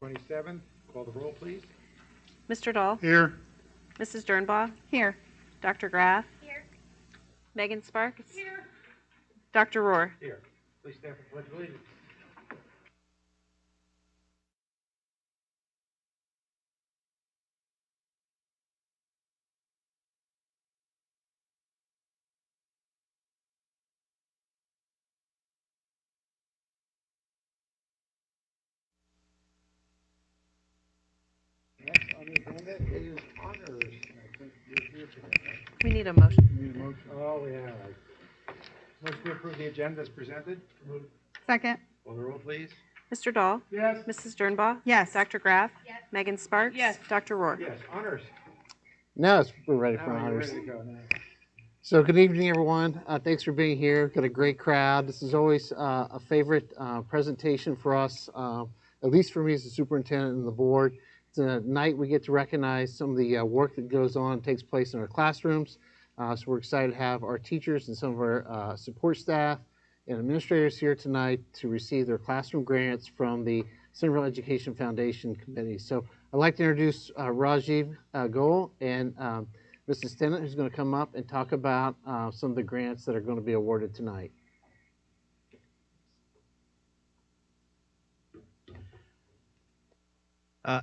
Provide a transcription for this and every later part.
27. Call the roll, please. Mr. Dahl? Here. Mrs. Dernbaugh? Here. Dr. Graff? Here. Megan Sparks? Here. Dr. Rohr? Here. Please stand for the Pledge of Allegiance. Next on the agenda is honors. I think you're here today, right? We need a motion. Need a motion. Oh, yeah. Motion to approve the agenda as presented. Second. Call the roll, please. Mr. Dahl? Yes. Mrs. Dernbaugh? Yes. Dr. Graff? Yes. Megan Sparks? Yes. Dr. Rohr? Yes, honors. Now we're ready for Now you're honors. ready to go now. So good evening, everyone. Thanks for being here. Got a great crowd. This is always a favorite presentation for us, at least for me as the superintendent and the board. It's a night we get to recognize some of the work that goes on, takes place in our classrooms. So we're excited to have our teachers and some of our support staff and administrators here tonight to receive their classroom grants from the Centerville Education Foundation Committee. So I'd like to introduce Rajiv Goel and Mrs. Tennant, who's going to come up and talk about some of the grants that are going to be awarded tonight.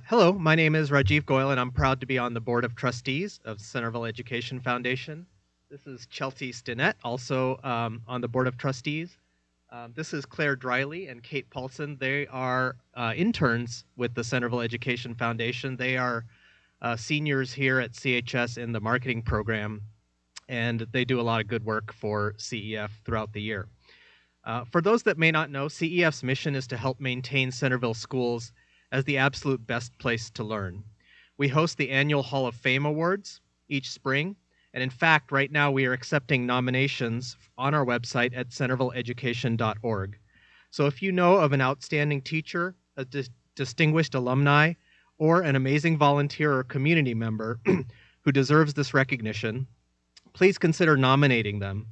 Hello, my name is Rajiv Goel, and I'm proud to be on the Board of Trustees of Centerville Education Foundation. This is Chelsea Stinnett, also on the Board of Trustees. This is Claire Driley and Kate Paulson. They are interns with the Centerville Education Foundation. They are seniors here at CHS in the marketing program, and they do a lot of good work for CEF throughout the year. For those that may not know, CEF's mission is to help maintain Centerville schools as the absolute best place to learn. We host the annual Hall of Fame Awards each spring, and in fact, right now we are accepting nominations on our website at centervilleeducation.org. So if you know of an outstanding teacher, a distinguished alumni, or an amazing volunteer or community member who deserves this recognition, please consider nominating them.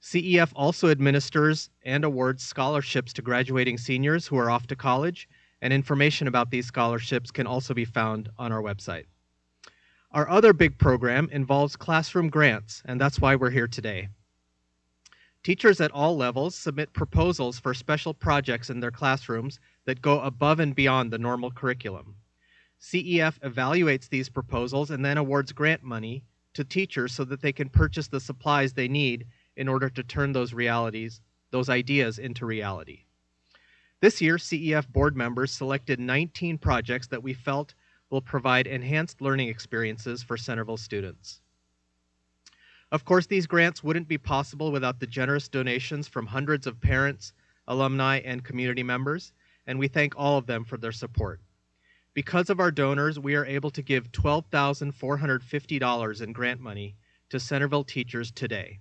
CEF also administers and awards scholarships to graduating seniors who are off to college, and information about these scholarships can also be found on our website. Our other big program involves classroom grants, and that's why we're here today. Teachers at all levels submit proposals for special projects in their classrooms that go above and beyond the normal curriculum. CEF evaluates these proposals and then awards grant money to teachers so that they can purchase the supplies they need in order to turn those ideas into reality. This year, CEF board members selected 19 projects that we felt will provide enhanced learning experiences for Centerville students. Of course, these grants wouldn't be possible without the generous donations from hundreds of parents, alumni, and community members, and we thank all of them for their support. Because of our donors, we are able to give $12,450 in grant money to Centerville teachers today.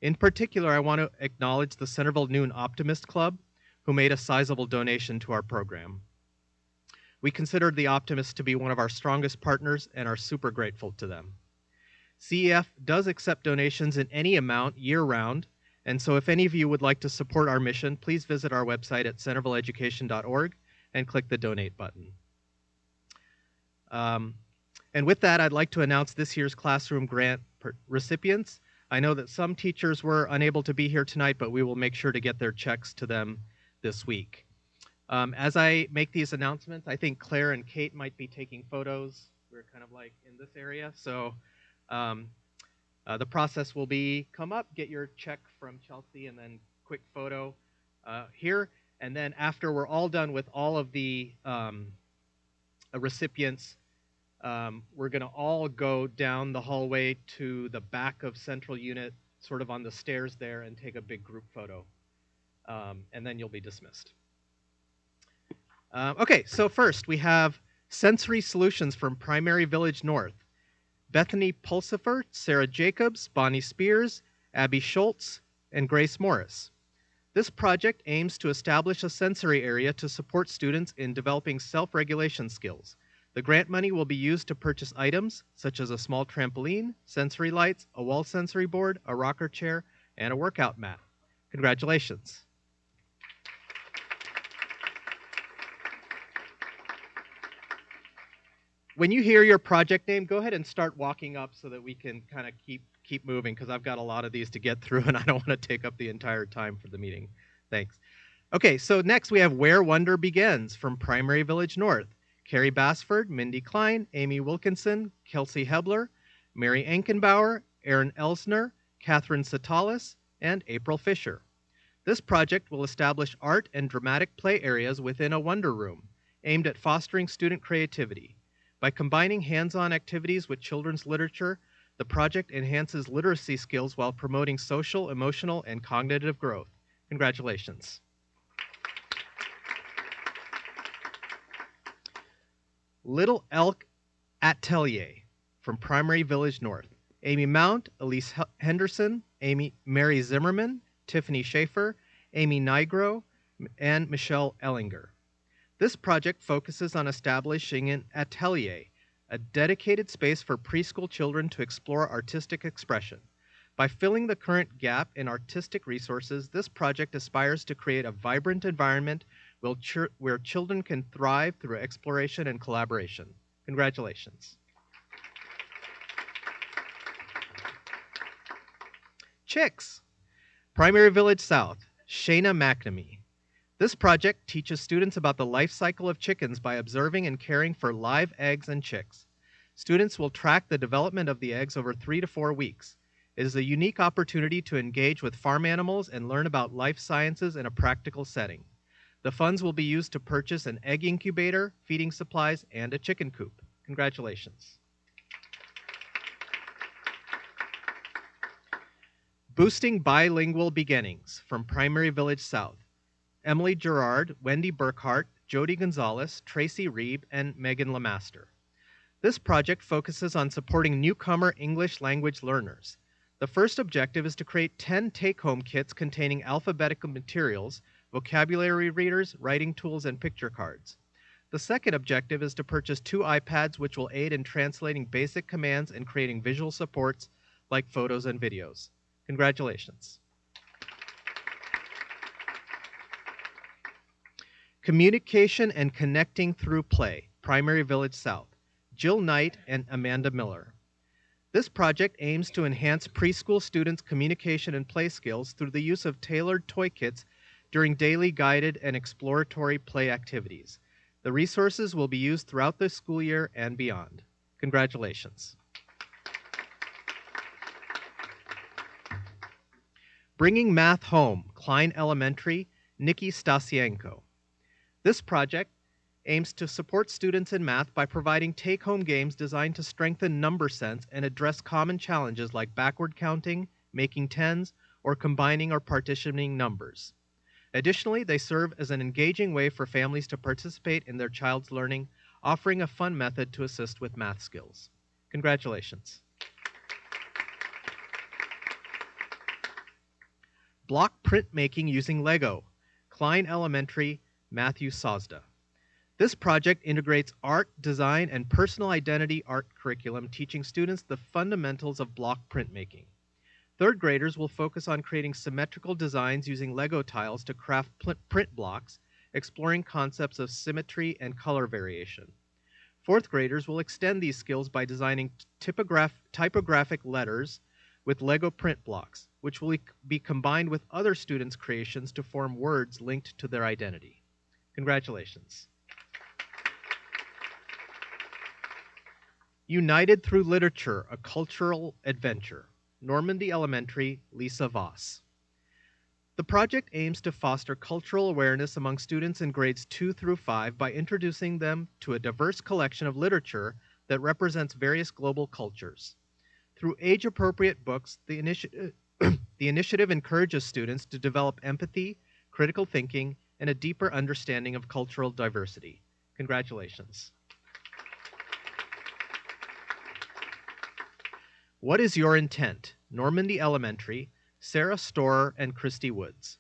In particular, I want to acknowledge the Centerville Noon Optimist Club, who made a sizable donation to our program. We consider the Optimists to be one of our strongest partners and are super grateful to them. CEF does accept donations in any amount year-round, and so if any of you would like to support our mission, please visit our website at centervilleeducation.org and click the donate button. And with that, I'd like to announce this year's classroom grant recipients. I know that some teachers were unable to be here tonight, but we will make sure to get their checks to them this week. As I make these announcements, I think Claire and Kate might be taking photos. We're kind of like in this area. So the process will be come up, get your check from Chelsea, and then quick photo here. And then after we're all done with all of the recipients, we're going to all go down the hallway to the back of Central Unit, sort of on the stairs there, and take a big group photo. And then you'll be dismissed. Okay, so first we have Sensory Solutions from Primary Village North. Bethany Pulsifer, Sarah Jacobs, Bonnie Spears, Abby Schultz, and Grace Morris. This project aims to establish a sensory area to support students in developing self-regulation skills. The grant money will be used to purchase items such as a small trampoline, sensory lights, a wall sensory board, a rocker chair, and a workout mat. Congratulations. when you hear your project name, go ahead and start walking up so that we can kind of keep moving, because I've got a lot of these to get through and I don't want to take up the entire time for the meeting. Thanks. Okay, so next we have Where Wonder Begins from Primary Village North. Carrie Bassford, Mindy Klein, Amy Wilkinson, Kelsey Hebler, Mary Ankenbauer, Erin Elsner, Catherine Satalis, and April Fisher. This project will establish art and dramatic play areas within a Wonder Room, aimed at fostering student creativity. By combining hands-on activities with children's literature, the project enhances literacy skills while promoting social, emotional, and cognitive growth. Congratulations. Little Elk Atelier from Primary Village North. Amy Mount, Elise Henderson, Mary Zimmerman, Tiffany Schaefer, Amy Nigro, and Michelle Ellinger. This project focuses on establishing an atelier, a dedicated space for preschool children to explore artistic expression. By filling the current gap in artistic resources, this project aspires to create a vibrant environment where children can thrive through exploration and collaboration. Congratulations. Chicks, Primary Village South, Shayna McNamee. This project teaches students about the life cycle of chickens by observing and caring for live eggs and chicks. Students will track the development of the eggs over 3 to 4 weeks. It is a unique opportunity to engage with farm animals and learn about life sciences in a practical setting. The funds will be used to purchase an egg incubator, feeding supplies, and a chicken coop. Congratulations. Boosting Bilingual Beginnings from Primary Village South. Emily Gerard, Wendy Burkhart, Jody Gonzalez, Tracy Reeb, and Megan Lamaster. This project focuses on supporting newcomer English language learners. The first objective is to create 10 take-home kits containing alphabetical materials, vocabulary readers, writing tools, and picture cards. The second objective is to purchase 2 iPads which will aid in translating basic commands and creating visual supports like photos and videos. Congratulations. Communication and Connecting Through Play, Primary Village South, Jill Knight and Amanda Miller. This project aims to enhance preschool students' communication and play skills through the use of tailored toy kits during daily guided and exploratory play activities. The resources will be used throughout the school year and beyond. Congratulations. Bringing Math Home, Klein Elementary, Nikki Stasienko. This project aims to support students in math by providing take-home games designed to strengthen number sense and address common challenges like backward counting, making tens, or combining or partitioning numbers. Additionally, they serve as an engaging way for families to participate in their child's learning, offering a fun method to assist with math skills. Congratulations. Block printmaking using Lego, Klein Elementary, Matthew Sosda. This project integrates art, design, and personal identity art curriculum, teaching students the fundamentals of block printmaking. Third graders will focus on creating symmetrical designs using Lego tiles to craft print blocks, exploring concepts of symmetry and color variation. Fourth graders will extend these skills by designing typographic letters with Lego print blocks, which will be combined with other students' creations to form words linked to their identity. Congratulations. United Through Literature, a Cultural Adventure, Normandy Elementary, Lisa Voss. The project aims to foster cultural awareness among students in grades 2 through 5 by introducing them to a diverse collection of literature that represents various global cultures. Through age-appropriate books, the initiative encourages students to develop empathy, critical thinking, and a deeper understanding of cultural diversity. Congratulations. What is Your Intent? Normandy Elementary, Sarah Storer and Christy Woods.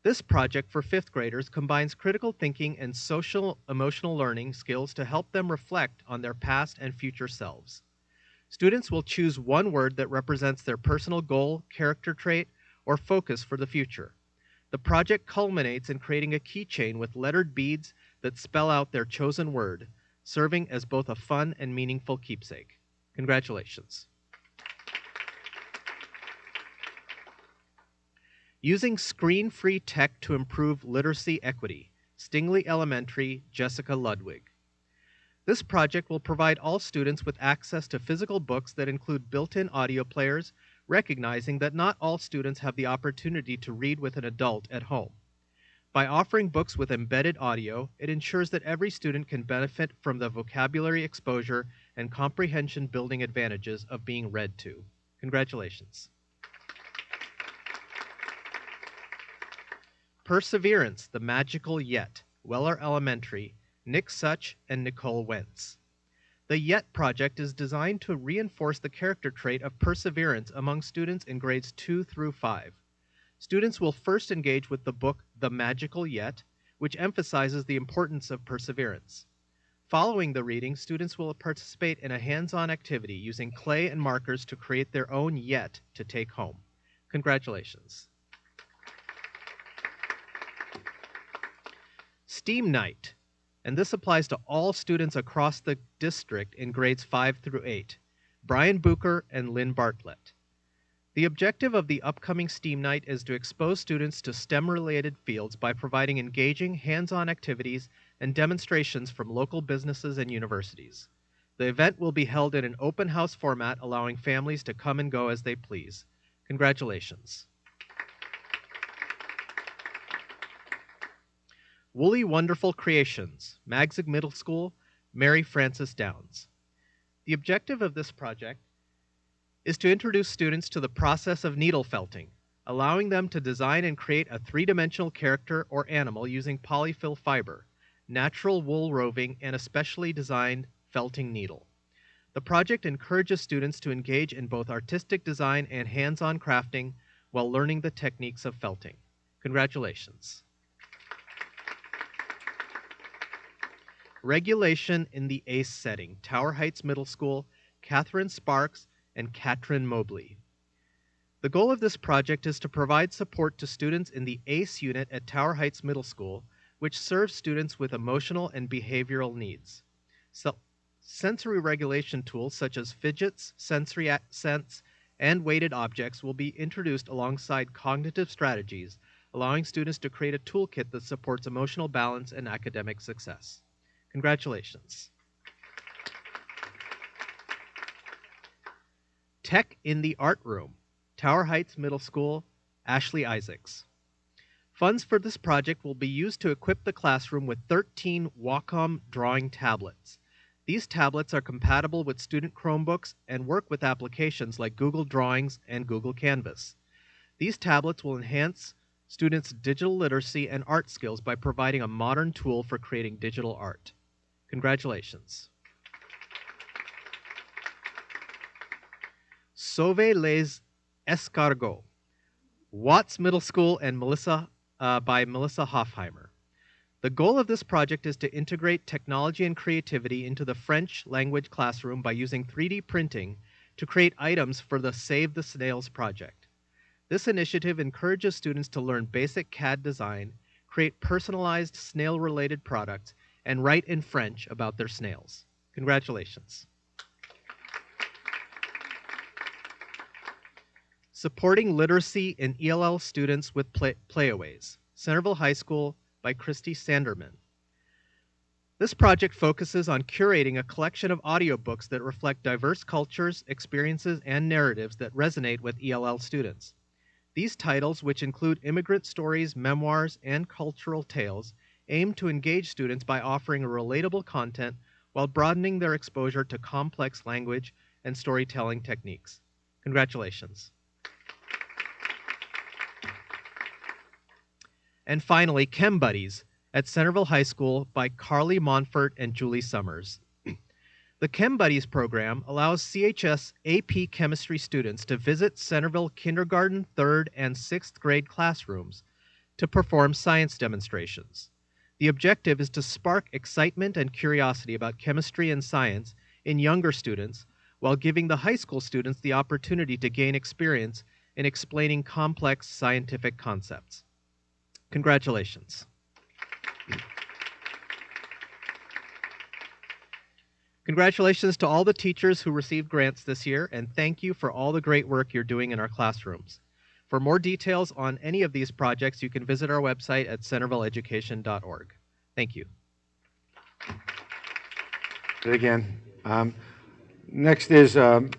This project for 5th graders combines critical thinking and social-emotional learning skills to help them reflect on their past and future selves. Students will choose one word that represents their personal goal, character trait, or focus for the future. The project culminates in creating a keychain with lettered beads that spell out their chosen word, serving as both a fun and meaningful keepsake. Congratulations. Using screen-free tech to improve literacy equity, Stingley Elementary, Jessica Ludwig. This project will provide all students with access to physical books that include built-in audio players, recognizing that not all students have the opportunity to read with an adult at home. By offering books with embedded audio, it ensures that every student can benefit from the vocabulary exposure and comprehension building advantages of being read to. Congratulations. Perseverance, the Magical Yet, Weller Elementary, Nick Such and Nicole Wentz. The Yet project is designed to reinforce the character trait of perseverance among students in grades 2 through 5. Students will first engage with the book The Magical Yet, which emphasizes the importance of perseverance. Following the reading, students will participate in a hands-on activity using clay and markers to create their own Yet to take home. Congratulations. STEAM Night, and this applies to all students across the district in grades 5 through 8, Brian Bucher and Lynn Bartlett. The objective of the upcoming STEAM Night is to expose students to STEM-related fields by providing engaging, hands-on activities and demonstrations from local businesses and universities. The event will be held in an open house format, allowing families to come and go as they please. Congratulations. Woolly Wonderful Creations, Magzig Middle School, Mary Frances Downs. The objective of this project is to introduce students to the process of needle felting, allowing them to design and create a three-dimensional character or animal using polyfill fiber, natural wool roving, and a specially designed felting needle. The project encourages students to engage in both artistic design and hands-on crafting while learning the techniques of felting. Congratulations. Regulation in the ACE setting, Tower Heights Middle School, Catherine Sparks and Katrin Mobley. The goal of this project is to provide support to students in the ACE unit at Tower Heights Middle School, which serves students with emotional and behavioral needs. Sensory regulation tools such as fidgets, sensory sense, and weighted objects will be introduced alongside cognitive strategies, allowing students to create a toolkit that supports emotional balance and academic success. Congratulations. Tech in the Art Room, Tower Heights Middle School, Ashley Isaacs. Funds for this project will be used to equip the classroom with 13 Wacom drawing tablets. These tablets are compatible with student Chromebooks and work with applications like Google Drawings and Google Canvas. These tablets will enhance students' digital literacy and art skills by providing a modern tool for creating digital art. Congratulations. Sauver les escargots, Watts Middle School and by Melissa Hoffheimer. The goal of this project is to integrate technology and creativity into the French language classroom by using 3D printing to create items for the Save the Snails project. This initiative encourages students to learn basic CAD design, create personalized snail-related products, and write in French about their snails. Congratulations. Supporting Literacy in ELL Students with Playaways, Centerville High School by Christy Sanderman. This project focuses on curating a collection of audiobooks that reflect diverse cultures, experiences, and narratives that resonate with ELL students. These titles, which include immigrant stories, memoirs, and cultural tales, aim to engage students by offering relatable content while broadening their exposure to complex language and storytelling techniques. Congratulations. And finally, Chem Buddies at Centerville High School by Carly Monfort and Julie Summers. The Chem Buddies program allows CHS AP chemistry students to visit Centerville kindergarten, 3rd, and 6th grade classrooms to perform science demonstrations. The objective is to spark excitement and curiosity about chemistry and science in younger students, while giving the high school students the opportunity to gain experience in explaining complex scientific concepts. Congratulations. Congratulations to all the teachers who received grants this year, and thank you for all the great work you're doing in our classrooms. For more details on any of these projects, you can visit our website at centervilleeducation.org. Thank you. Good again. Next is anyone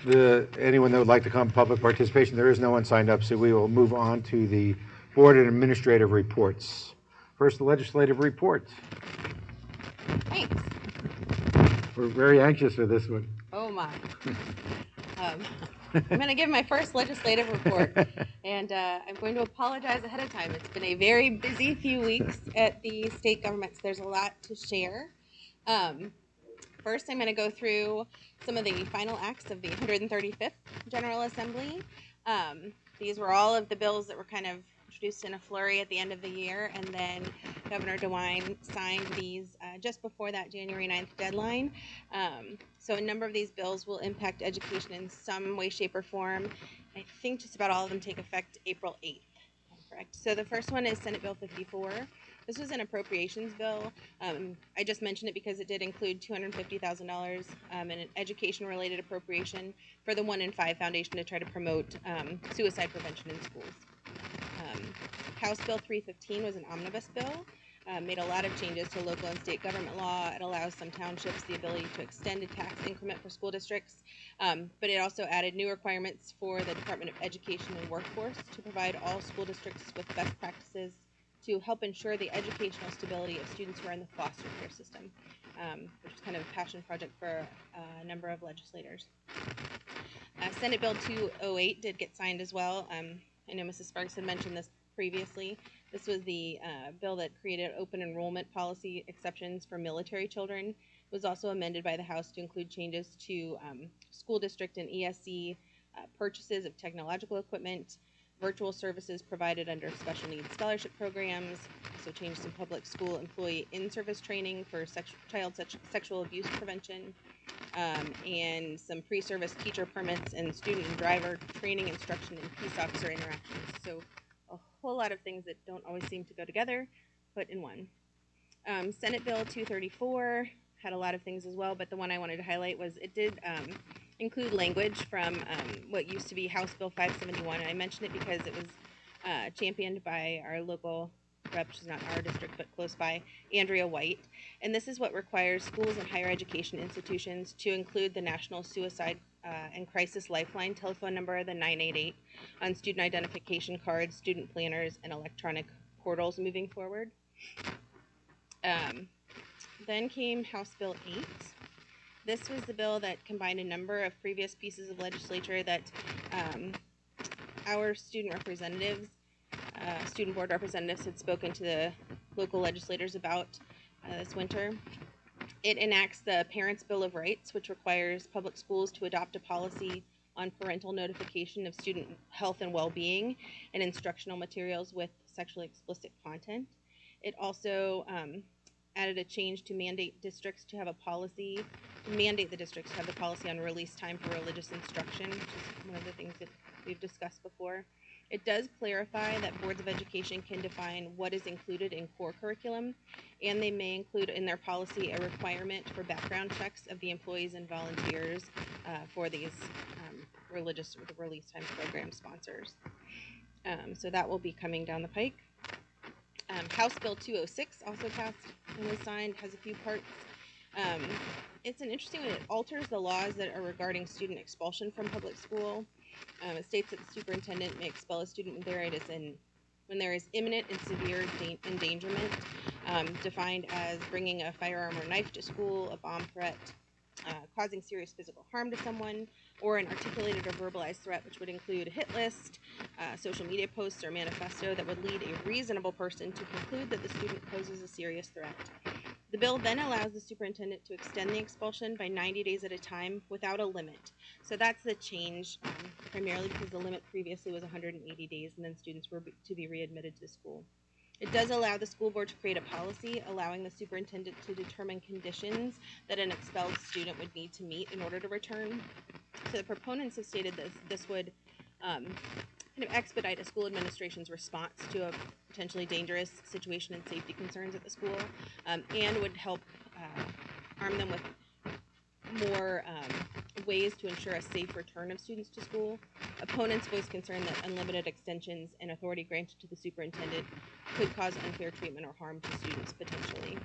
that would like to come public participation. There is no one signed up, so we will move on to the board and administrative reports. First, the legislative reports. Thanks. We're very anxious for this one. Oh my. I'm going to give my first legislative report, and I'm going to apologize ahead of time. It's been a very busy few weeks at the state government, so there's a lot to share. First, I'm going to go through some of the final acts of the 135th General Assembly. These were all of the bills that were kind of introduced in a flurry at the end of the year, and then Governor DeWine signed these just before that January 9th deadline. So a number of these bills will impact education in some way, shape, or form. I think just about all of them take effect April 8th. Correct. So the first one is Senate Bill 54. This was an appropriations bill. I just mentioned it because it did include $250,000 in an education-related appropriation for the 1 in 5 Foundation to try to promote suicide prevention in schools. House Bill 315 was an omnibus bill. Made a lot of changes to local and state government law. It allows some townships the ability to extend a tax increment for school districts, but it also added new requirements for the Department of Education and Workforce to provide all school districts with best practices to help ensure the educational stability of students who are in the foster care system, which is kind of a passion project for a number of legislators. Senate Bill 208 did get signed as well. I know Mrs. Sparks had mentioned this previously. This was the bill that created open enrollment policy exceptions for military children. It was also amended by the House to include changes to school district and ESC purchases of technological equipment, virtual services provided under special needs scholarship programs, also changed some public school employee in-service training for child sexual abuse prevention, and some pre-service teacher permits and student and driver training, instruction, and peace officer interactions. So a whole lot of things that don't always seem to go together, put in one. Senate Bill 234 had a lot of things as well, but the one I wanted to highlight was it did include language from what used to be House Bill 571. And I mention it because it was championed by our local rep, which is not our district, but close by, Andrea White. And this is what requires schools and higher education institutions to include the National Suicide and Crisis Lifeline telephone number, the 988, on student identification cards, student planners, and electronic portals moving forward. Then came House Bill 8. This was the bill that combined a number of previous pieces of legislature that our student representatives, student board representatives had spoken to the local legislators about this winter. It enacts the Parents' Bill of Rights, which requires public schools to adopt a policy on parental notification of student health and well-being and instructional materials with sexually explicit content. It also added a change to mandate the districts to have the policy on release time for religious instruction, which is one of the things that we've discussed before. It does clarify that boards of education can define what is included in core curriculum, and they may include in their policy a requirement for background checks of the employees and volunteers for these religious or the release time program sponsors. So that will be coming down the pike. House Bill 206 also passed and was signed, has a few parts. It's an interesting one. It alters the laws that are regarding student expulsion from public school. It states that the superintendent may expel a student when there is imminent and severe endangerment, defined as bringing a firearm or knife to school, a bomb threat, causing serious physical harm to someone, or an articulated or verbalized threat, which would include a hit list, social media posts, or manifesto that would lead a reasonable person to conclude that the student poses a serious threat. The bill then allows the superintendent to extend the expulsion by 90 days at a time without a limit. So that's the change, primarily because the limit previously was 180 days, and then students were to be readmitted to school. It does allow the school board to create a policy allowing the superintendent to determine conditions that an expelled student would need to meet in order to return. So the proponents have stated this would kind of expedite a school administration's response to a potentially dangerous situation and safety concerns at the school, and would help arm them with more ways to ensure a safe return of students to school. Opponents voiced concern that unlimited extensions and authority granted to the superintendent could cause unfair treatment or harm to students potentially.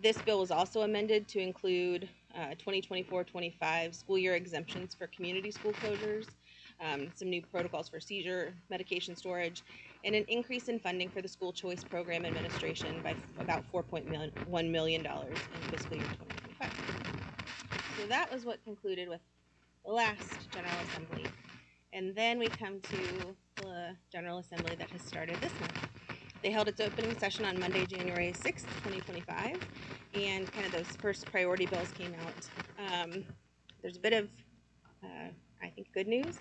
This bill was also amended to include 2024-25 school year exemptions for community school closures, some new protocols for seizure medication storage, and an increase in funding for the school choice program administration by about $4.1 million in fiscal year 2025. So that was what concluded with the last General Assembly. And then we come to the General Assembly that has started this month. They held its opening session on Monday, January 6th, 2025, and kind of those first priority bills came out. There's a bit of, I think, good news.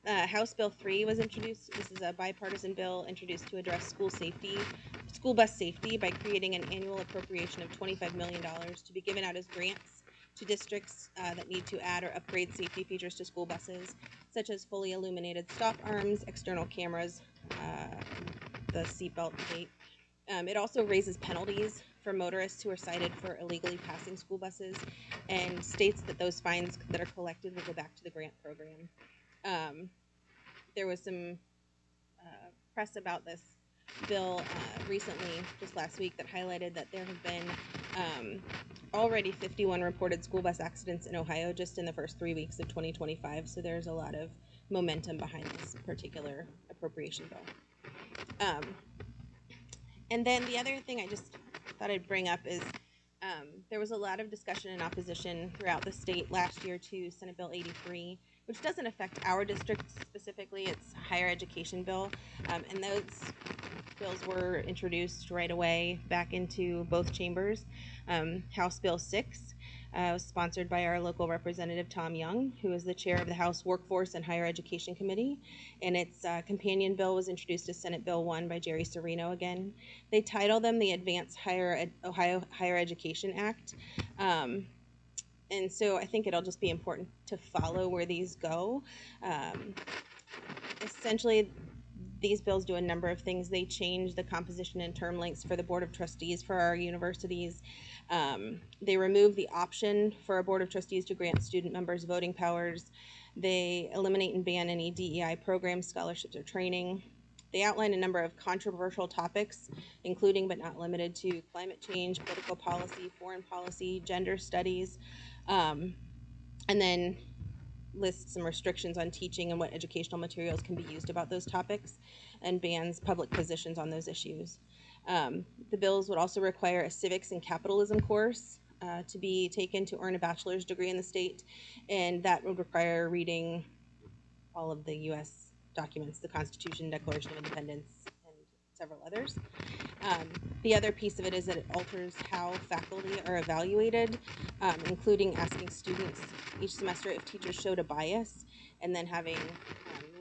House Bill 3 was introduced. This is a bipartisan bill introduced to address school bus safety by creating an annual appropriation of $25 million to be given out as grants to districts that need to add or upgrade safety features to school buses, such as fully illuminated stop arms, external cameras, the seatbelt gate. It also raises penalties for motorists who are cited for illegally passing school buses, and states that those fines that are collected will go back to the grant program. There was some press about this bill recently, just last week, that highlighted that there have been already 51 reported school bus accidents in Ohio just in the first 3 weeks of 2025, so there's a lot of momentum behind this particular appropriation bill. And then the other thing I just thought I'd bring up is there was a lot of discussion and opposition throughout the state last year to Senate Bill 83, which doesn't affect our district specifically. It's a higher education bill, and those bills were introduced right away back into both chambers. House Bill 6 was sponsored by our local representative Tom Young, who is the chair of the House Workforce and Higher Education Committee, and its companion bill was introduced as Senate Bill 1 by Jerry Serino again. They title them the Advanced Ohio Higher Education Act. And so I think it'll just be important to follow where these go. Essentially, these bills do a number of things. They change the composition and term lengths for the Board of Trustees for our universities. They remove the option for a Board of Trustees to grant student members voting powers. They eliminate and ban any DEI programs, scholarships, or training. They outline a number of controversial topics, including but not limited to climate change, political policy, foreign policy, gender studies, and then lists some restrictions on teaching and what educational materials can be used about those topics, and bans public positions on those issues. The bills would also require a civics and capitalism course to be taken to earn a bachelor's degree in the state, and that would require reading all of the U.S. documents, the Constitution, Declaration of Independence, and several others. The other piece of it is that it alters how faculty are evaluated, including asking students each semester if teachers showed a bias, and then having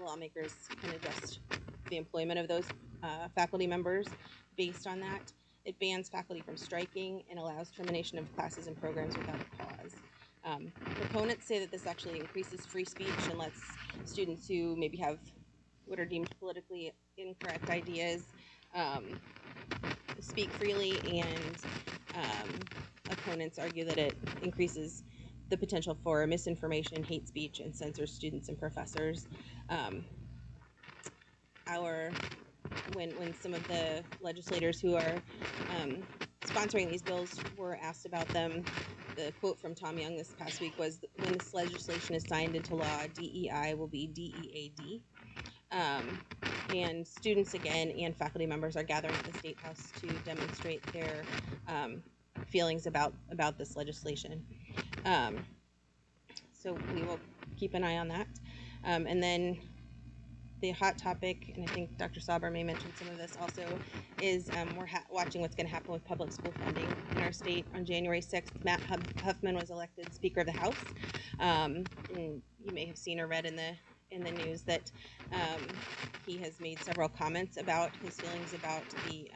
lawmakers can adjust the employment of those faculty members based on that. It bans faculty from striking and allows termination of classes and programs without a cause. Proponents say that this actually increases free speech and lets students who maybe have what are deemed politically incorrect ideas speak freely, and opponents argue that it increases the potential for misinformation, hate speech, and censors students and professors. When some of the legislators who are sponsoring these bills were asked about them, the quote from Tom Young this past week was, "When this legislation is signed into law, DEI will be DEAD." And students again and faculty members are gathering at the State House to demonstrate their feelings about this legislation. So we will keep an eye on that. And then the hot topic, and I think Dr. Sauber may mention some of this also, is we're watching what's going to happen with public school funding in our state. On January 6th, Matt Huffman was elected Speaker of the House. And you may have seen or read in the news that he has made several comments about his feelings about the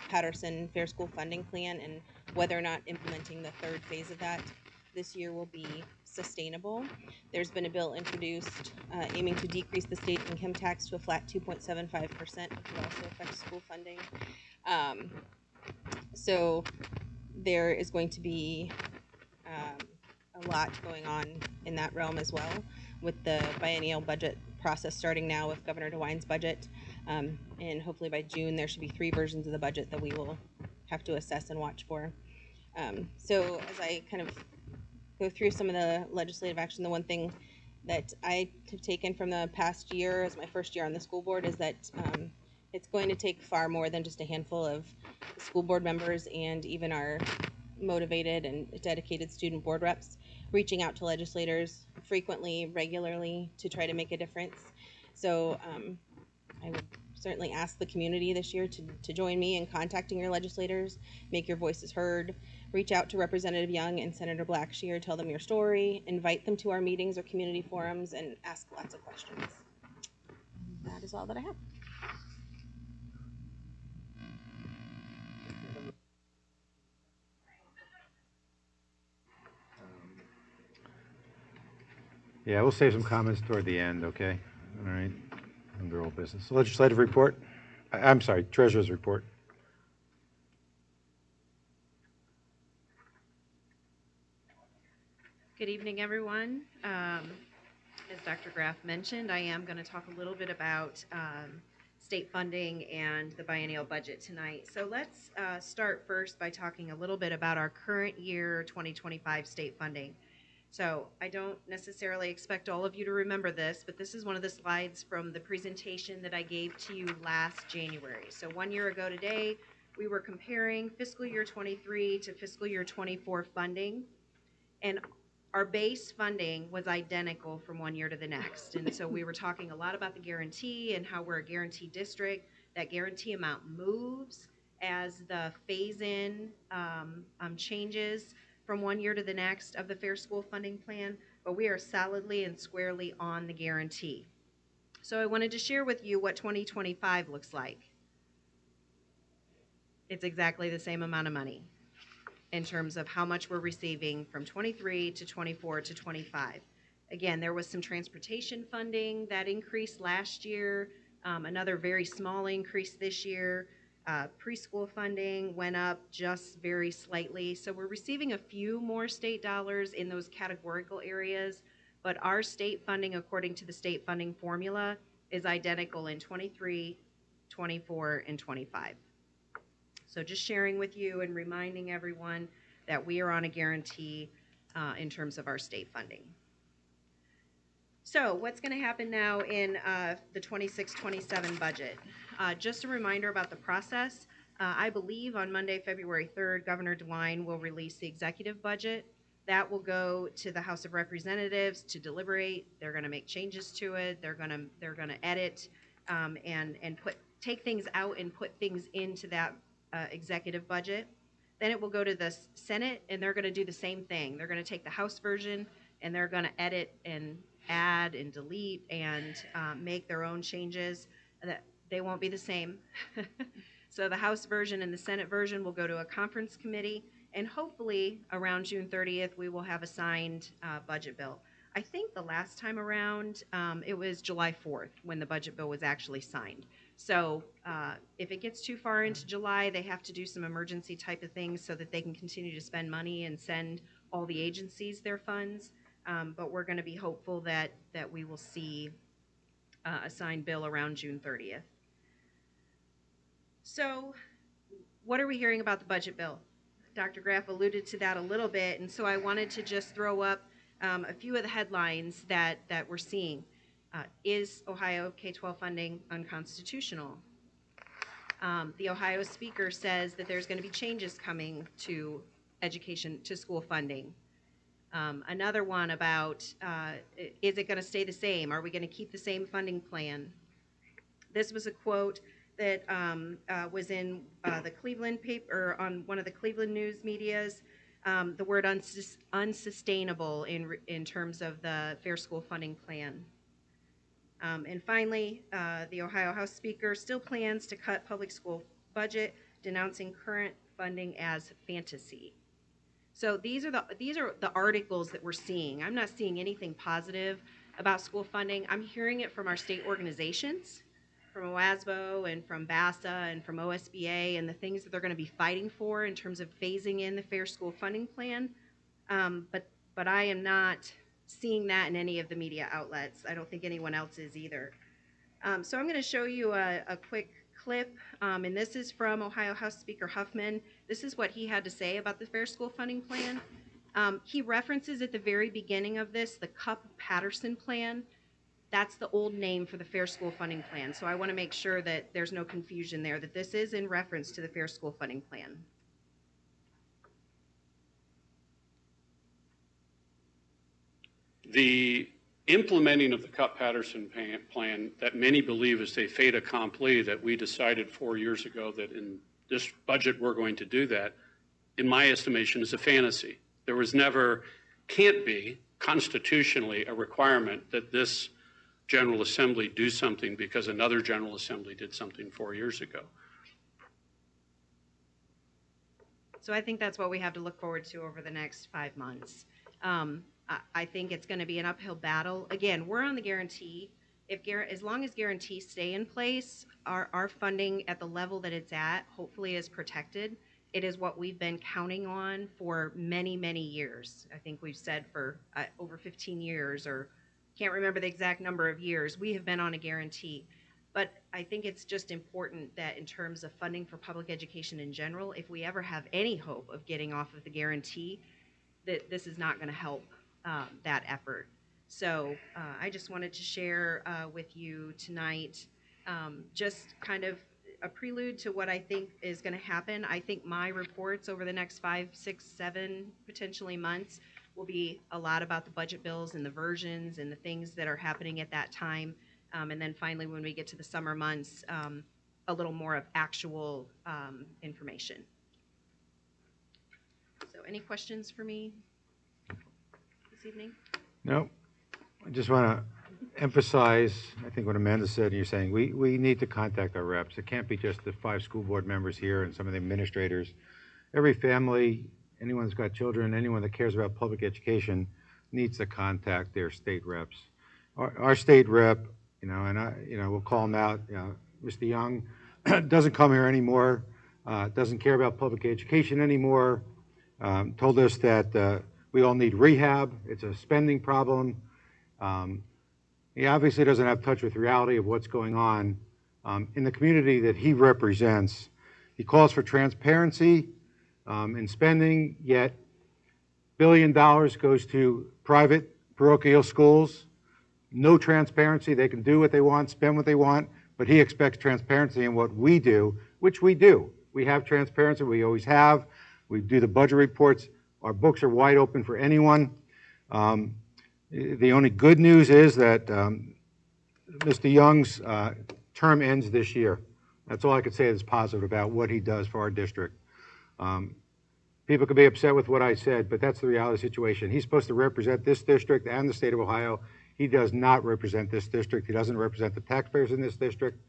Patterson Fair School Funding Plan and whether or not implementing the third phase of that this year will be sustainable. There's been a bill introduced aiming to decrease the state income tax to a flat 2.75%, which would also affect school funding. So there is going to be a lot going on in that realm as well, with the biennial budget process starting now with Governor DeWine's budget. And hopefully by June, there should be 3 versions of the budget that we will have to assess and watch for. So as I kind of go through some of the legislative action, the one thing that I have taken from the past year as my first year on the school board is that it's going to take far more than just a handful of school board members and even our motivated and dedicated student board reps reaching out to legislators frequently, regularly, to try to make a difference. So I would certainly ask the community this year to join me in contacting your legislators, make your voices heard, reach out to Representative Young and Senator Blackshear, tell them your story, invite them to our meetings or community forums, and ask lots of questions. And that is all that I have. Yeah, we'll save some comments toward the end, okay? All right, under old business. Legislative report? I'm sorry, treasurer's report. Good evening, everyone. As Dr. Graff mentioned, I am going to talk a little bit about state funding and the biennial budget tonight. So let's start first by talking a little bit about our current year 2025 state funding. So I don't necessarily expect all of you to remember this, but this is one of the slides from the presentation that I gave to you last January. So 1 year ago today, we were comparing fiscal year 23 to fiscal year 24 funding, and our base funding was identical from 1 year to the next. And so we were talking a lot about the guarantee and how we're a guarantee district. That guarantee amount moves as the phase-in changes from 1 year to the next of the Fair School Funding Plan, but we are solidly and squarely on the guarantee. So I wanted to share with you what 2025 looks like. It's exactly the same amount of money in terms of how much we're receiving from 23 to 24 to 25. Again, there was some transportation funding that increased last year, another very small increase this year. Preschool funding went up just very slightly. So we're receiving a few more state dollars in those categorical areas, but our state funding, according to the state funding formula, is identical in 23, 24, and 25. So just sharing with you and reminding everyone that we are on a guarantee in terms of our state funding. So what's going to happen now in the 26-27 budget? Just a reminder about the process. I believe on Monday, February 3rd, Governor DeWine will release the executive budget. That will go to the House of Representatives to deliberate. They're going to make changes to it. They're going to edit and take things out and put things into that executive budget. Then it will go to the Senate, and they're going to do the same thing. They're going to take the House version, and they're going to edit and add and delete and make their own changes. They won't be the same. So the House version and the Senate version will go to a conference committee, and hopefully around June 30th, we will have a signed budget bill. I think the last time around, it was July 4th when the budget bill was actually signed. So if it gets too far into July, they have to do some emergency type of things so that they can continue to spend money and send all the agencies their funds. But we're going to be hopeful that we will see a signed bill around June 30th. So what are we hearing about the budget bill? Dr. Graff alluded to that a little bit, and so I wanted to just throw up a few of the headlines that we're seeing. Is Ohio K-12 funding unconstitutional? The Ohio speaker says that there's going to be changes coming to education, to school funding. Another one about, is it going to stay the same? Are we going to keep the same funding plan? This was a quote that was in the Cleveland paper, on one of the Cleveland news medias, the word unsustainable in terms of the Fair School Funding Plan. And finally, the Ohio House Speaker still plans to cut public school budget, denouncing current funding as fantasy. So these are the articles that we're seeing. I'm not seeing anything positive about school funding. I'm hearing it from our state organizations, from OASBO and from BASA and from OSBA, and the things that they're going to be fighting for in terms of phasing in the Fair School Funding Plan. But I am not seeing that in any of the media outlets. I don't think anyone else is either. So I'm going to show you a quick clip, and this is from Ohio House Speaker Huffman. This is what he had to say about the Fair School Funding Plan. He references at the very beginning of this the Cupp-Patterson Plan. That's the old name for the Fair School Funding Plan. So I want to make sure that there's no confusion there, that this is in reference to the Fair School Funding Plan. The implementing of the Cupp-Patterson plan that many believe is a fait accompli, that we decided 4 years ago that in this budget we're going to do that, in my estimation, is a fantasy. There was never, can't be, constitutionally a requirement that this General Assembly do something because another General Assembly did something 4 years ago. So I think that's what we have to look forward to over the next 5 months. I think it's going to be an uphill battle. Again, we're on the guarantee. As long as guarantees stay in place, our funding at the level that it's at hopefully is protected. It is what we've been counting on for many, many years. I think we've said for over 15 years, or can't remember the exact number of years, we have been on a guarantee. But I think it's just important that in terms of funding for public education in general, if we ever have any hope of getting off of the guarantee, that this is not going to help that effort. So I just wanted to share with you tonight just kind of a prelude to what I think is going to happen. I think my reports over the next 5, 6, 7, potentially months will be a lot about the budget bills and the versions and the things that are happening at that time. And then finally, when we get to the summer months, a little more of actual information. So any questions for me this evening? No. I just want to emphasize, I think what Amanda said, you're saying, we need to contact our reps. It can't be just the 5 school board members here and some of the administrators. Every family, anyone who's got children, anyone that cares about public education needs to contact their state reps. Our state rep, we'll call him out, Mr. Young, doesn't come here anymore, doesn't care about public education anymore, told us that we all need rehab, it's a spending problem. He obviously doesn't have touch with reality of what's going on in the community that he represents. He calls for transparency in spending, yet $1 billion goes to private parochial schools. No transparency. They can do what they want, spend what they want, but he expects transparency in what we do, which we do. We have transparency. We always have. We do the budget reports. Our books are wide open for anyone. The only good news is that Mr. Young's term ends this year. That's all I could say that's positive about what he does for our district. People could be upset with what I said, but that's the reality situation. He's supposed to represent this district and the state of Ohio. He does not represent this district. He doesn't represent the taxpayers in this district.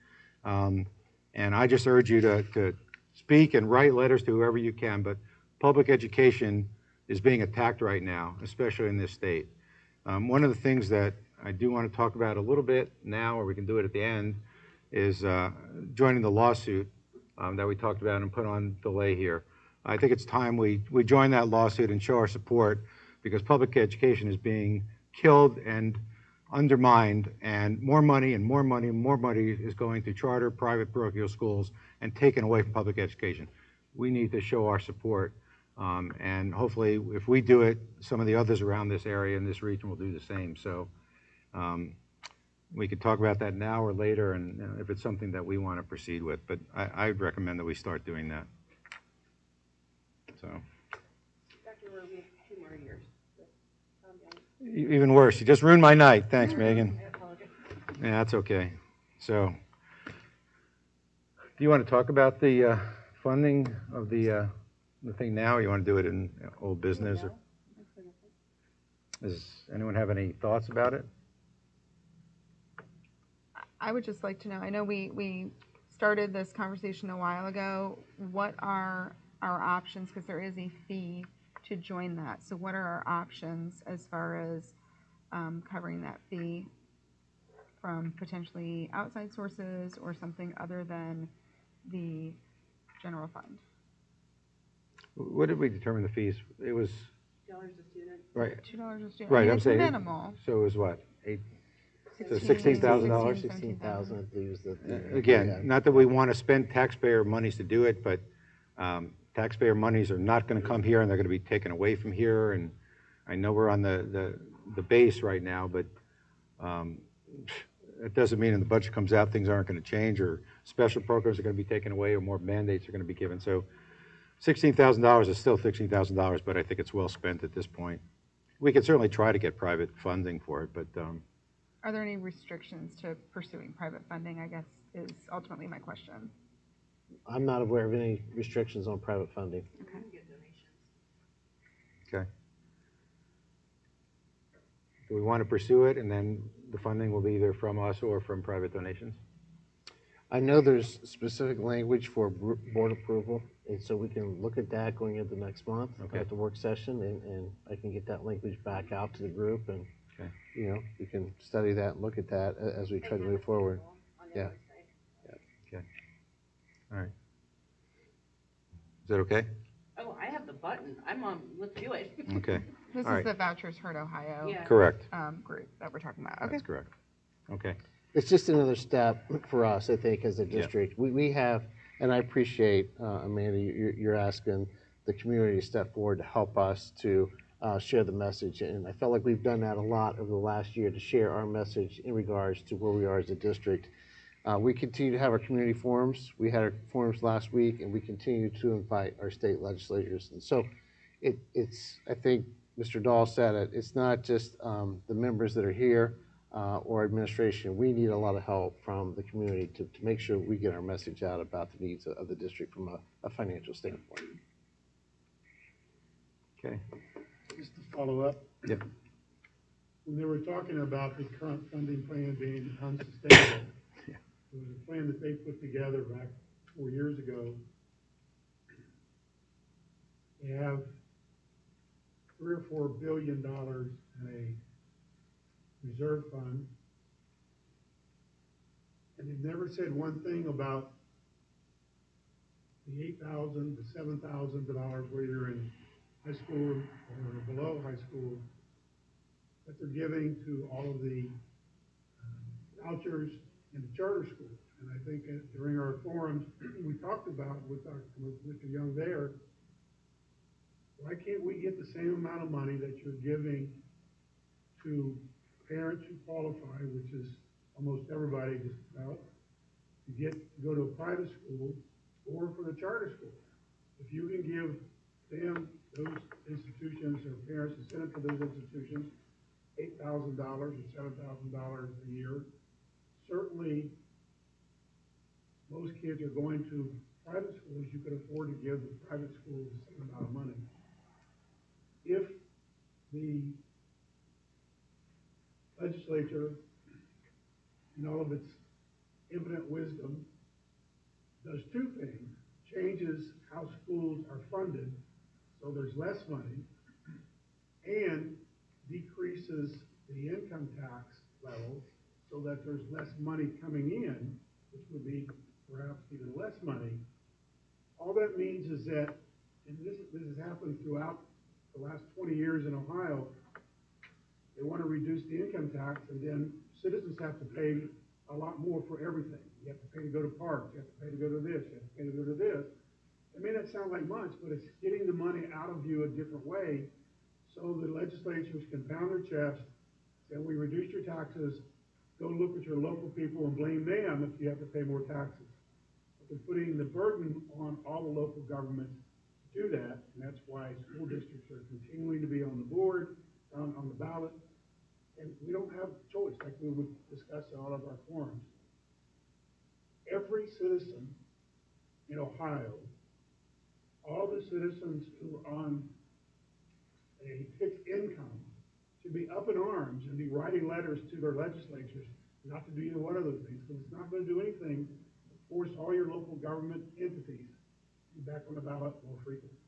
And I just urge you to speak and write letters to whoever you can, but public education is being attacked right now, especially in this state. One of the things that I do want to talk about a little bit now, or we can do it at the end, is joining the lawsuit that we talked about and put on delay here. I think it's time we join that lawsuit and show our support, because public education is being killed and undermined, and more money and more money and more money is going to charter private parochial schools and taken away from public education. We need to show our support, and hopefully if we do it, some of the others around this area and this region will do the same. So we could talk about that now or later, and if it's something that we want to proceed with, but I would recommend that we start doing that. So. Dr. Rohr, we have 2 more years. Even worse, you just ruined my night. Thanks, Megan. I apologize. Yeah, that's okay. So, do you want to talk about the funding of the thing now, or you want to do it in old business? Or does anyone have any thoughts about it? I would just like to know, I know we started this conversation a while ago. What are our options, because there is a fee to join that. So what are our options as far as covering that fee from potentially outside sources or something other than the general fund? What did we determine the fees? It was Right, $2 a student. Right, I mean, I'm it's saying- minimal. so is what, eight, so 16, $16,000? 16,000, I believe is the. Again, not that we want to spend taxpayer monies to do it, but taxpayer monies are not going to come here, and they're going to be taken away from here, and I know we're on the base right now, but it doesn't mean when the budget comes out, things aren't going to change, or special programs are going to be taken away, or more mandates are going to be given. So $16,000 is still $16,000, but I think it's well spent at this point. We could certainly try to get private funding for it, but Are there any restrictions to pursuing private funding, I guess, is ultimately my question. I'm not aware of any restrictions on private funding. okay. Do we want to pursue it, and then the funding will be either from us or from private donations? I know there's specific language for board approval, and so we can look at that going into next month Okay. at the work session, and I can get that language back out to the group, and, Okay. you know, we can study that and look at that as we try to move forward. Yeah. All right. Is that okay? Oh, I have the button. I'm on, let's do it. Okay, This All is right. the Vouchers Heard Ohio Yeah. correct. group that we're talking about. Okay. That's correct. Okay, It's just another step for us, I think, as a Yeah. district. We have, and I appreciate, Amanda, you're asking the community to step forward to help us to share the message. And I felt like we've done that a lot over the last year to share our message in regards to where we are as a district. We continue to have our community forums. We had our forums last week, and we continue to invite our state legislators. And so it's, I think Mr. Dahl said it, it's not just the members that are here or administration. We need a lot of help from the community to make sure we get our message out about the needs of the district from a financial standpoint. okay. Just to follow up. Yep. When they were talking about the current funding plan being unsustainable, there was a plan that they put together back 4 years ago. They have $3 or $4 billion in a reserve fund. And they've never said one thing about the $8,000 to $7,000 where you're in high school or below high school that they're giving to all of the vouchers in the charter schools. And I think during our forums, we talked about with Mr. Young there, why can't we get the same amount of money that you're giving to parents who qualify, which is almost everybody just about, to go to a private school or for the charter school? If you can give them, those institutions or parents to send it to those institutions, $8,000 or $7,000 a year, certainly most kids are going to private schools. You could afford to give the private schools the same amount of money. If the legislature, in all of its infinite wisdom, does two things: changes how schools are funded so there's less money, and decreases the income tax level so that there's less money coming in, which would be perhaps even less money. All that means is that, and this has happened throughout the last 20 years in Ohio, they want to reduce the income tax, and then citizens have to pay a lot more for everything. You have to pay to go to parks, you have to pay to go to this, you have to pay to go to this. It may not sound like much, but it's getting the money out of you a different way so the legislatures can pound their chest, say, we reduced your taxes, go look at your local people and blame them if you have to pay more taxes. But they're putting the burden on all the local governments to do that, and that's why school districts are continuing to be on the board, on the ballot, and we don't have a choice, like we would discuss in all of our forums. Every citizen in Ohio, all the citizens who are on a fixed income should be up in arms and be writing letters to their legislatures not to do either one of those things, because it's not going to do anything to force all your local government entities to be back on the ballot more frequently.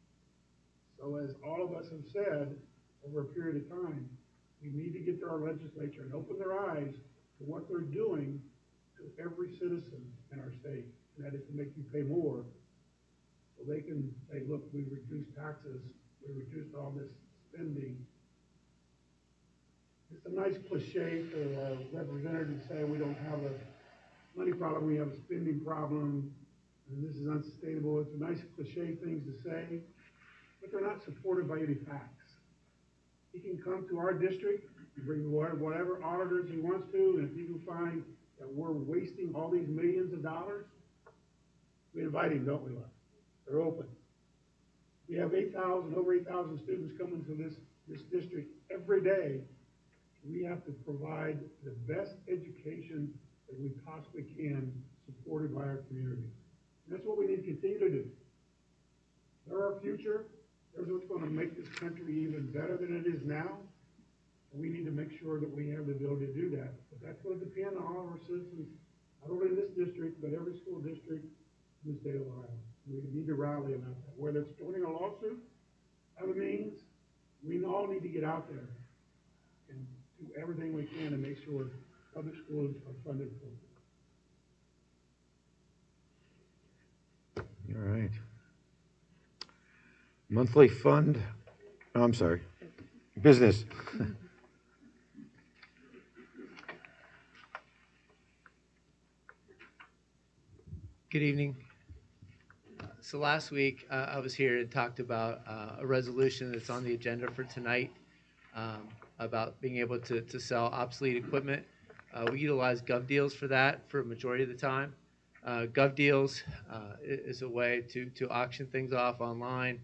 So as all of us have said over a period of time, we need to get to our legislature and open their eyes to what they're doing to every citizen in our state, and that is to make you pay more, so they can say, look, we reduced taxes, we reduced all this spending. It's a nice cliche for our representatives to say we don't have a money problem, we have a spending problem, and this is unsustainable. It's a nice cliche things to say, but they're not supported by any facts. He can come to our district, bring whatever auditors he wants to, and if he can find that we're wasting all these millions of dollars, we invite him, don't we, Les? They're open. We have over 8,000 students coming to this district every day. We have to provide the best education that we possibly can, supported by our community. And that's what we need to continue to do. They're our future. They're what's going to make this country even better than it is now. And we need to make sure that we have the ability to do that. But that's going to depend on all of our citizens, not only in this district, but every school district in the state of Ohio. We need to rally about that. Whether it's joining a lawsuit, other means, we all need to get out there and do everything we can to make sure public schools are funded appropriately. All right. Monthly fund, oh, I'm sorry, business. Good evening. So last week, I was here and talked about a resolution that's on the agenda for tonight about being able to sell obsolete equipment. We utilize GovDeals for that for a majority of the time. GovDeals is a way to auction things off online.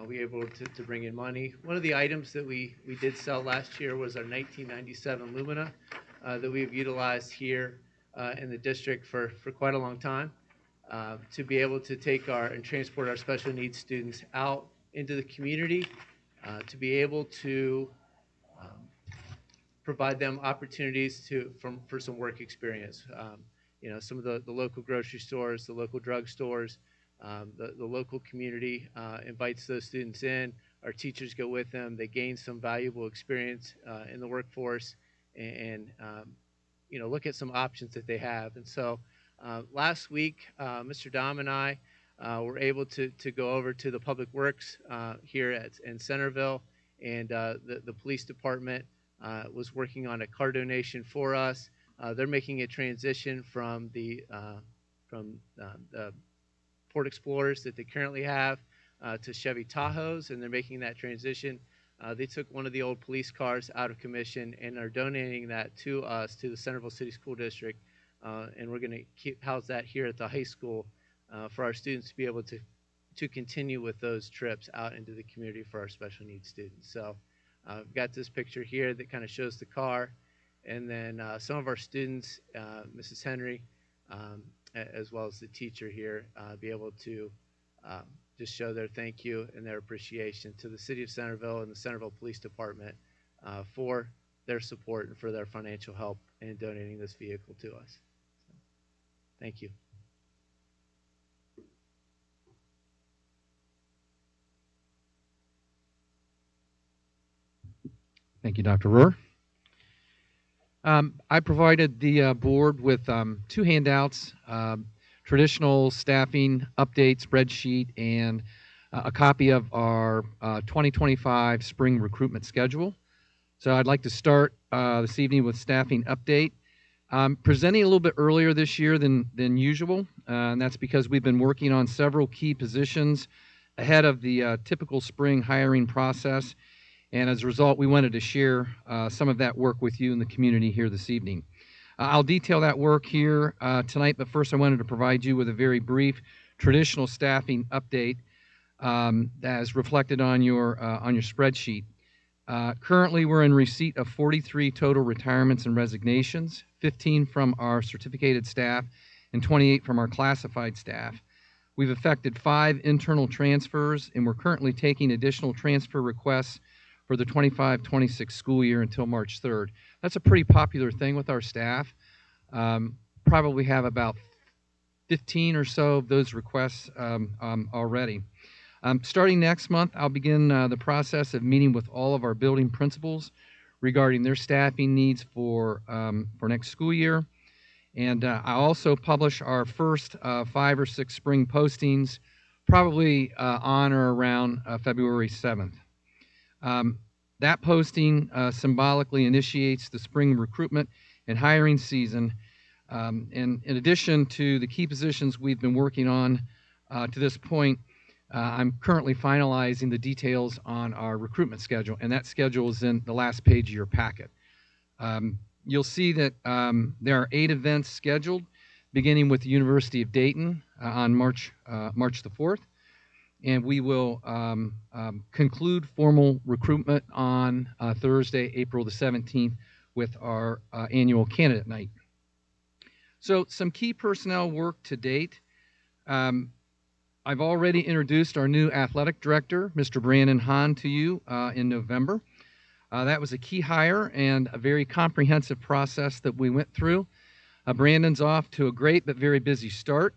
We're able to bring in money. One of the items that we did sell last year was our 1997 Lumina that we've utilized here in the district for quite a long time. To be able to take and transport our special needs students out into the community, to be able to provide them opportunities for some work experience. Some of the local grocery stores, the local drug stores, the local community invites those students in. Our teachers go with them. They gain some valuable experience in the workforce and look at some options that they have. And so last week, Mr. Dom and I were able to go over to the Public Works here in Centerville, and the police department was working on a car donation for us. They're making a transition from the Ford Explorers that they currently have to Chevy Tahoes, and they're making that transition. They took one of the old police cars out of commission and are donating that to us, to the Centerville City School District, and we're going to house that here at the high school for our students to be able to continue with those trips out into the community for our special needs students. So I've got this picture here that kind of shows the car, and then some of our students, Mrs. Henry, as well as the teacher here, be able to just show their thank you and their appreciation to the City of Centerville and the Centerville Police Department for their support and for their financial help in donating this vehicle to us. So, thank you. Thank you, Dr. Rohr. I provided the board with two handouts, traditional staffing update spreadsheet and a copy of our 2025 spring recruitment schedule. So I'd like to start this evening with staffing update. Presenting a little bit earlier this year than usual, and that's because we've been working on several key positions ahead of the typical spring hiring process. And as a result, we wanted to share some of that work with you in the community here this evening. I'll detail that work here tonight, but first I wanted to provide you with a very brief traditional staffing update as reflected on your spreadsheet. Currently, we're in receipt of 43 total retirements and resignations, 15 from our certificated staff and 28 from our classified staff. We've effected 5 internal transfers, and we're currently taking additional transfer requests for the 25-26 school year until March 3rd. That's a pretty popular thing with our staff. Probably have about 15 or so of those requests already. Starting next month, I'll begin the process of meeting with all of our building principals regarding their staffing needs for next school year. And I'll also publish our first 5 or 6 spring postings, probably on or around February 7th. That posting symbolically initiates the spring recruitment and hiring season. And in addition to the key positions we've been working on to this point, I'm currently finalizing the details on our recruitment schedule, and that schedule is in the last page of your packet. You'll see that there are 8 events scheduled, beginning with the University of Dayton on March the 4th. And we will conclude formal recruitment on Thursday, April the 17th, with our annual candidate night. So some key personnel work to date. I've already introduced our new athletic director, Mr. Brandon Hahn, to you in November. That was a key hire and a very comprehensive process that we went through. Brandon's off to a great but very busy start,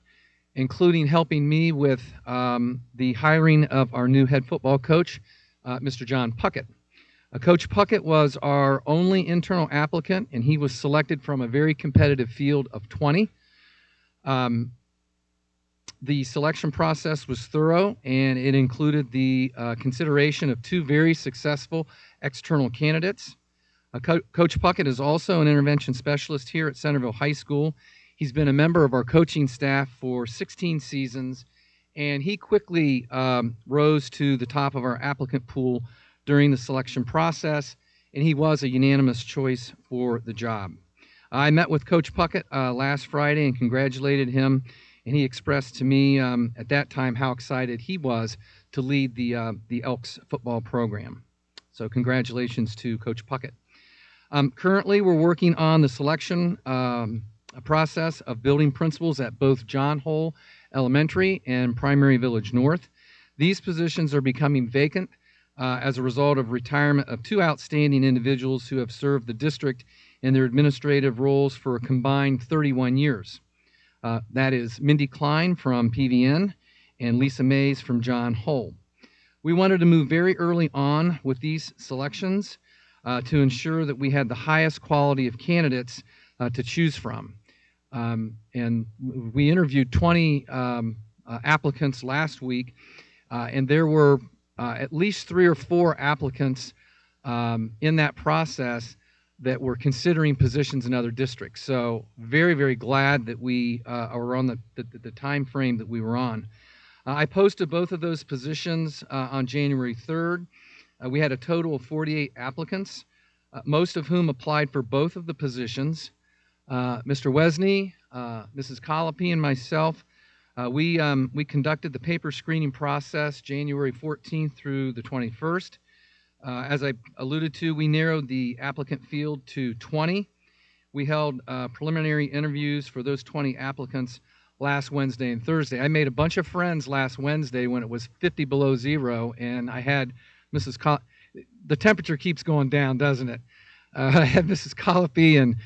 including helping me with the hiring of our new head football coach, Mr. John Puckett. Coach Puckett was our only internal applicant, and he was selected from a very competitive field of 20. The selection process was thorough, and it included the consideration of 2 very successful external candidates. Coach Puckett is also an intervention specialist here at Centerville High School. He's been a member of our coaching staff for 16 seasons, and he quickly rose to the top of our applicant pool during the selection process, and he was a unanimous choice for the job. I met with Coach Puckett last Friday and congratulated him, and he expressed to me at that time how excited he was to lead the Elks football program. So congratulations to Coach Puckett. Currently, we're working on the selection process of building principals at both John Hole Elementary and Primary Village North. These positions are becoming vacant as a result of retirement of 2 outstanding individuals who have served the district in their administrative roles for a combined 31 years. That is Mindy Klein from PVN and Lisa Mays from John Hole. We wanted to move very early on with these selections to ensure that we had the highest quality of candidates to choose from. And we interviewed 20 applicants last week, and there were at least 3 or 4 applicants in that process that were considering positions in other districts. So very, very glad that we are on the time frame that we were on. I posted both of those positions on January 3rd. We had a total of 48 applicants, most of whom applied for both of the positions. Mr. Wesney, Mrs. Colopy, and myself, we conducted the paper screening process January 14th through the 21st. As I alluded to, we narrowed the applicant field to 20. We held preliminary interviews for those 20 applicants last Wednesday and Thursday. I made a bunch of friends last Wednesday when it was 50 below zero, and I had the temperature keeps going down, doesn't it? I had Mrs. Colopy and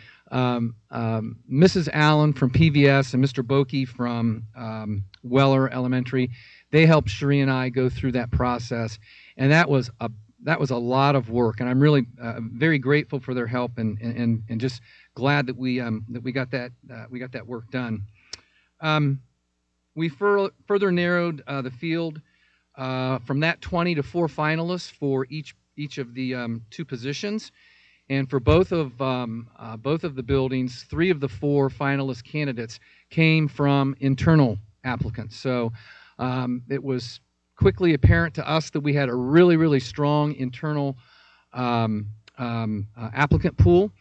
Mrs. Allen from PVS and Mr. Bokey from Weller Elementary. They helped Cherie and I go through that process, and that was a lot of work, and I'm really very grateful for their help and just glad that we got that work done. We further narrowed the field from that 20 to 4 finalists for each of the 2 positions, and for both of the buildings, 3 of the 4 finalist candidates came from internal applicants. So it was quickly apparent to us that we had a really, really strong internal applicant pool,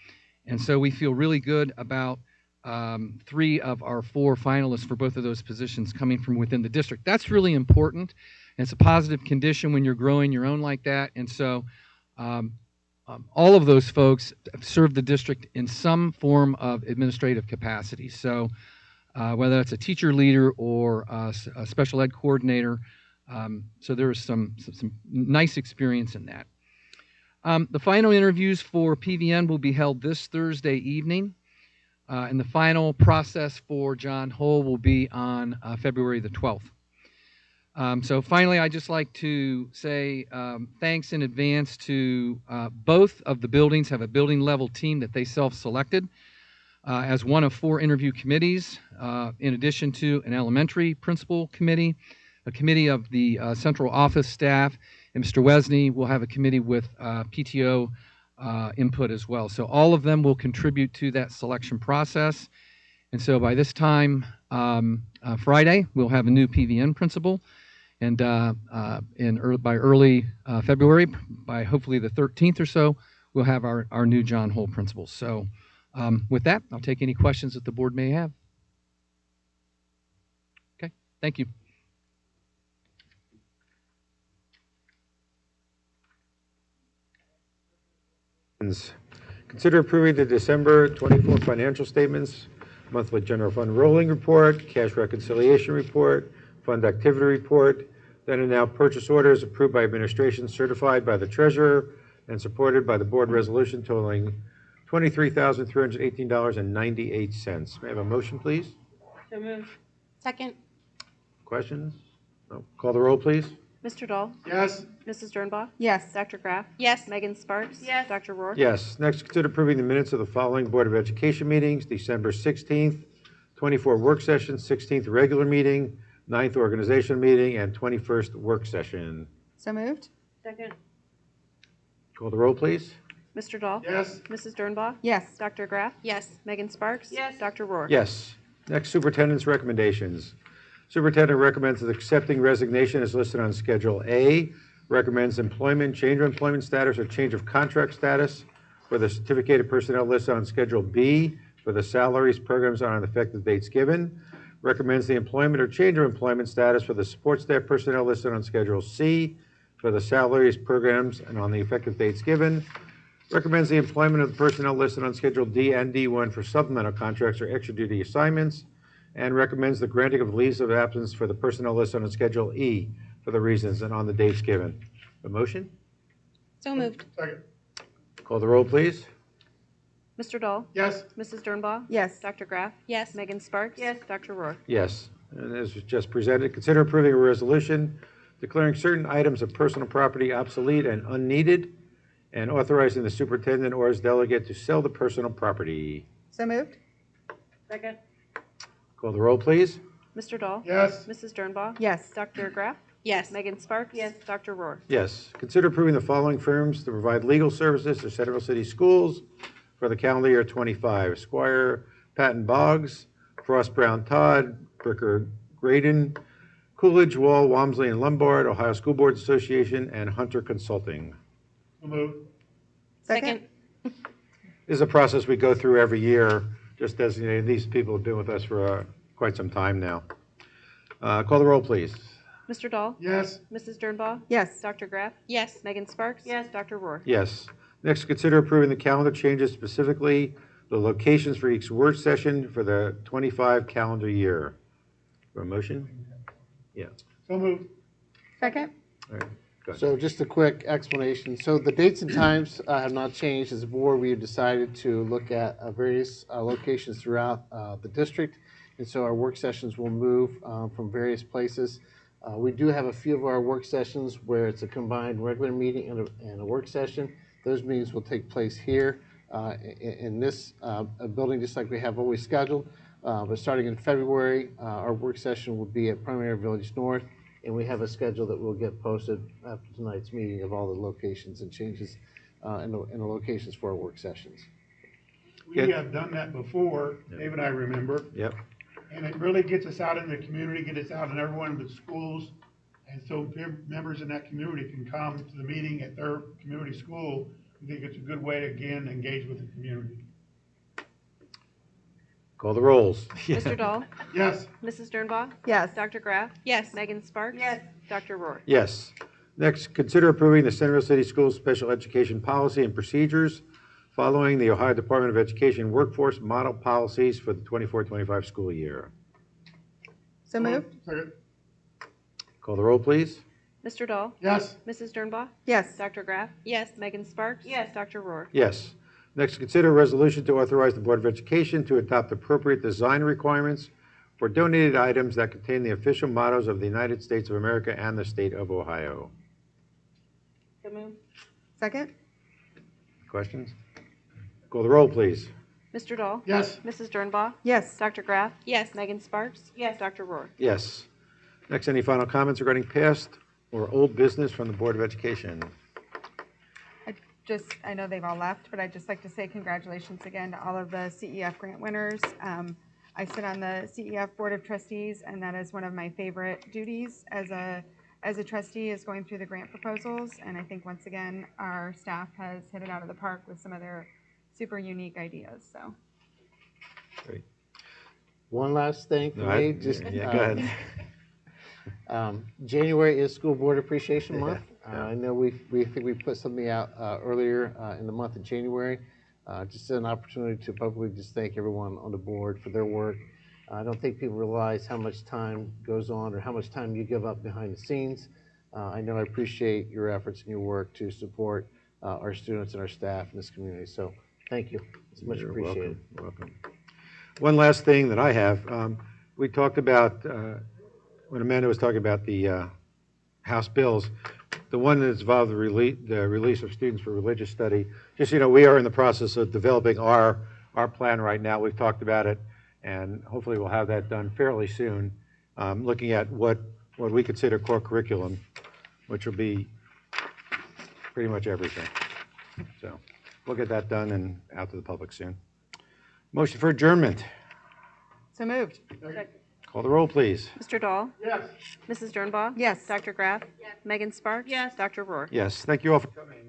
and so we feel really good about 3 of our 4 finalists for both of those positions coming from within the district. That's really important, and it's a positive condition when you're growing your own like that, and so all of those folks serve the district in some form of administrative capacity. So whether it's a teacher leader or a special ed coordinator, so there is some nice experience in that. The final interviews for PVN will be held this Thursday evening, and the final process for John Hole will be on February the 12th. So finally, I'd just like to say thanks in advance to both of the buildings have a building level team that they self-selected as one of 4 interview committees, in addition to an elementary principal committee, a committee of the central office staff, and Mr. Wesney will have a committee with PTO input as well. So all of them will contribute to that selection process. And so by this time, Friday, we'll have a new PVN principal. And by early February, by hopefully the 13th or so, we'll have our new John Hole principal. So with that, I'll take any questions that the board may have. Okay, thank you. Consider approving the December 24 financial statements, monthly general fund rolling report, cash reconciliation report, fund activity report, then and now purchase orders approved by administration, certified by the treasurer, and supported by the board resolution totaling $23,318.98. May I have a motion, please? So moved. Second. Questions? No. Call the roll, please. Mr. Dahl? Yes. Mrs. Dernbaugh? Yes. Dr. Graff? Yes. Megan Sparks? Yes. Dr. Rohr? Yes. Next, consider approving the minutes of the following Board of Education meetings: December 16th, 24 work session, 16th regular meeting, 9th organizational meeting, and 21st work session. So moved? Second. Call the roll, please. Mr. Dahl? Yes. Mrs. Dernbaugh? Yes. Dr. Graff? Yes. Megan Sparks? Yes. Dr. Rohr? Yes. Next, superintendent's recommendations. Superintendent recommends accepting resignation as listed on Schedule A, recommends employment, change of employment status, or change of contract status for the certificated personnel listed on Schedule B for the salaries, programs on effective dates given, recommends the employment or change of employment status for the support staff personnel listed on Schedule C for the salaries, programs, and on the effective dates given, recommends the employment of the personnel listed on Schedule D and D1 for supplemental contracts or extra duty assignments, and recommends the granting of leaves of absence for the personnel listed on Schedule E for the reasons and on the dates given. A motion? So moved. Second. Call the roll, please. Mr. Dahl? Yes. Mrs. Dernbaugh? Yes. Dr. Graff? Yes. Megan Sparks? Yes. Dr. Rohr? Yes. And as was just presented, consider approving a resolution declaring certain items of personal property obsolete and unneeded, and authorizing the superintendent or his delegate to sell the personal property. So moved? Second. Call the roll, please. Mr. Dahl? Yes. Mrs. Dernbaugh? Yes. Dr. Graff? Yes. Megan Sparks? Yes. Dr. Rohr? Yes. Consider approving the following firms to provide legal services to Centerville City Schools for the calendar year 25. Squire Patton Boggs, Frost Brown Todd, Bricker Graydon, Coolidge, Wall, Walmsley, and Lombard, Ohio School Boards Association, and Hunter Consulting. So moved. Second. This is a process we go through every year, just designating these people have been with us for quite some time now. Call the roll, please. Mr. Dahl? Yes. Mrs. Dernbaugh? Yes. Dr. Graff? Yes. Megan Sparks? Yes. Dr. Rohr? Yes. Next, consider approving the calendar changes, specifically the locations for each work session for the 25 calendar year. For a motion? Yeah. So moved. Second? All right. Go ahead. So just a quick explanation. So the dates and times have not changed. As a board, we have decided to look at various locations throughout the district. And so our work sessions will move from various places. We do have a few of our work sessions where it's a combined regular meeting and a work session. Those meetings will take place here in this building, just like we have always scheduled. But starting in February, our work session will be at Primary Village North, and we have a schedule that will get posted after tonight's meeting of all the locations and changes in the locations for our work sessions. We have done that before, Dave and I remember, Yep. and it really gets us out in the community, get us out in every one of the schools. And so members in that community can come to the meeting at their community school. I think it's a good way to, again, engage with the community. Call the rolls. Mr. Dahl? Yes. Mrs. Dernbaugh? Yes. Dr. Graff? Yes. Megan Sparks? Yes. Dr. Rohr? Yes. Next, consider approving the Centerville City Schools Special Education Policy and Procedures following the Ohio Department of Education Workforce Model Policies for the 24-25 school year. So moved? Second. Call the roll, please. Mr. Dahl? Yes. Mrs. Dernbaugh? Yes. Dr. Graff? Yes. Megan Sparks? Yes. Dr. Rohr? Yes. Next, consider a resolution to authorize the Board of Education to adopt appropriate design requirements for donated items that contain the official mottos of the United States of America and the state of Ohio. So moved. Second? Questions? Call the roll, please. Mr. Dahl? Yes. Mrs. Dernbaugh? Yes. Dr. Graff? Yes. Megan Sparks? Yes. Dr. Rohr? Yes. Next, any final comments regarding past or old business from the Board of Education? I know they've all left, but I'd just like to say congratulations again to all of the CEF grant winners. I sit on the CEF Board of Trustees, and that is one of my favorite duties as a trustee, is going through the grant proposals. And I think once again, our staff has hit it out of the park with some of their super unique ideas, so. Great. One last thing for No, me, just, yeah, go ahead. January is School Board Appreciation Month. Yeah. I know we think we put something out earlier in the month of January. Just an opportunity to publicly just thank everyone on the board for their work. I don't think people realize how much time goes on or how much time you give up behind the scenes. I know I appreciate your efforts and your work to support our students and our staff in this community. So thank you. It's much You're appreciated. welcome. One last thing that I have, we talked about, when Amanda was talking about the House bills, the one that's involved the release of students for religious study. Just, we are in the process of developing our plan right now. We've talked about it, and hopefully we'll have that done fairly soon, looking at what we consider core curriculum, which will be pretty much everything. So we'll get that done and out to the public soon. Motion for adjournment. So moved. Call the roll, please. Mr. Dahl? Yes. Mrs. Dernbaugh? Yes. Dr. Graff? Megan Sparks? Yes. Dr. Rohr? Yes, thank you all for coming.